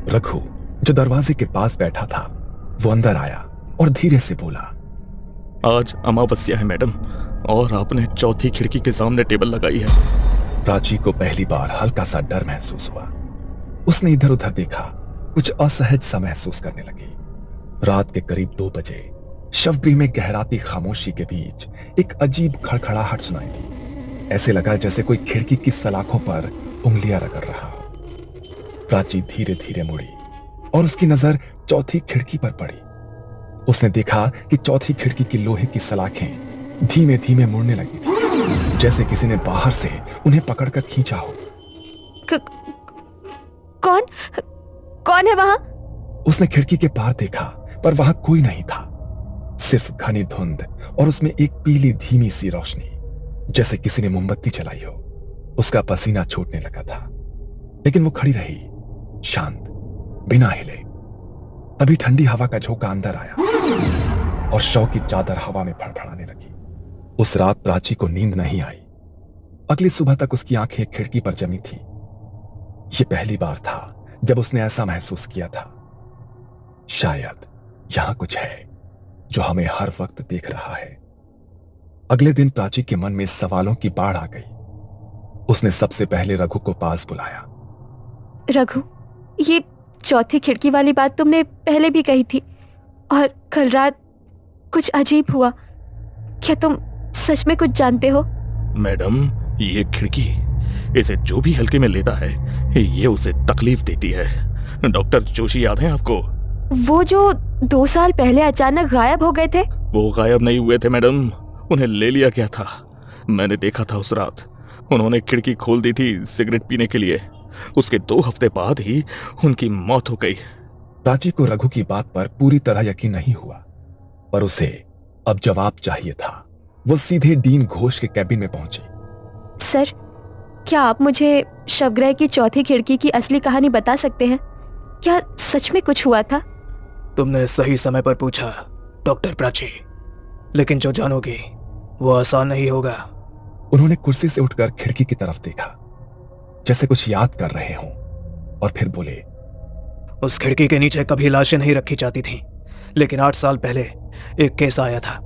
रघु जो दरवाजे के पास बैठा था वो अंदर आया और धीरे से बोला, आज अमावस्या है मैडम, और आपने चौथी खिड़की के सामने टेबल लगाई है। प्राची को पहली बार हल्का सा डर महसूस हुआ। उसने इधर उधर देखा, कुछ असहज सा महसूस करने लगी। रात के करीब 2 बजे शवगृह में गहराती खामोशी के बीच एक अजीब खड़खड़ाहट सुनाई दी। ऐसे लगा जैसे कोई खिड़की की सलाखों पर उंगलियां रगड़ रहा हो। प्राची धीरे धीरे मुड़ी और उसकी नजर चौथी खिड़की पर पड़ी। उसने देखा कि चौथी खिड़की की लोहे की सलाखें धीमे धीमे मुड़ने लगी थी, जैसे किसी ने बाहर से उन्हें पकड़कर खींचा हो। कौन कौन है वहां? उसने खिड़की के पार देखा पर वहां कोई नहीं था, सिर्फ घनी धुंध और उसमें एक पीली धीमी सी रोशनी, जैसे किसी ने मोमबत्ती जलाई हो। उसका पसीना छूटने लगा था, लेकिन वो खड़ी रही, शांत, बिना हिले। तभी ठंडी हवा का झोंका अंदर आया और शव की चादर हवा में फड़फड़ाने लगी। उस रात प्राची को नींद नहीं आई। अगली सुबह तक उसकी आंखें खिड़की पर जमी थी। यह पहली बार था जब उसने ऐसा महसूस किया था, शायद यहां कुछ है जो हमें हर वक्त देख रहा है। अगले दिन प्राची के मन में सवालों की बाढ़ आ गई। उसने सबसे पहले रघु को पास बुलाया। रघु, ये चौथी खिड़की वाली बात तुमने पहले भी कही थी, और कल रात कुछ अजीब हुआ। क्या तुम सच में कुछ जानते हो? मैडम, ये खिड़की, इसे जो भी हल्के में लेता है ये उसे तकलीफ देती है। डॉक्टर जोशी याद है आपको? वो जो 2 साल पहले अचानक गायब हो गए थे? वो गायब नहीं हुए थे मैडम, उन्हें ले लिया गया था। मैंने देखा था उस रात। उन्होंने खिड़की खोल दी थी सिगरेट पीने के लिए। उसके 2 हफ्ते बाद ही उनकी मौत हो गई। प्राची को रघु की बात पर पूरी तरह यकीन नहीं हुआ, पर उसे अब जवाब चाहिए था। वो सीधे डीन घोष के कैबिन में पहुंची। सर, क्या आप मुझे शवगृह की चौथी खिड़की की असली कहानी बता सकते हैं? क्या सच में कुछ हुआ था? तुमने सही समय पर पूछा डॉक्टर प्राची, लेकिन जो जानोगे वो आसान नहीं होगा। उन्होंने कुर्सी से उठकर खिड़की की तरफ देखा, जैसे कुछ याद कर रहे हों, और फिर बोले, उस खिड़की के नीचे कभी लाशें नहीं रखी जाती थीं, लेकिन 8 साल पहले एक केस आया था।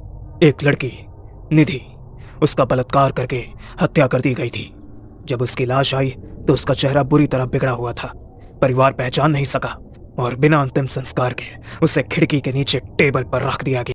एक लड़की निधि, उसका बलात्कार करके हत्या कर दी गई थी। जब उसकी लाश आई तो उसका चेहरा बुरी तरह बिगड़ा हुआ था। परिवार पहचान नहीं सका और बिना अंतिम संस्कार के उसे खिड़की के नीचे टेबल पर रख दिया गया।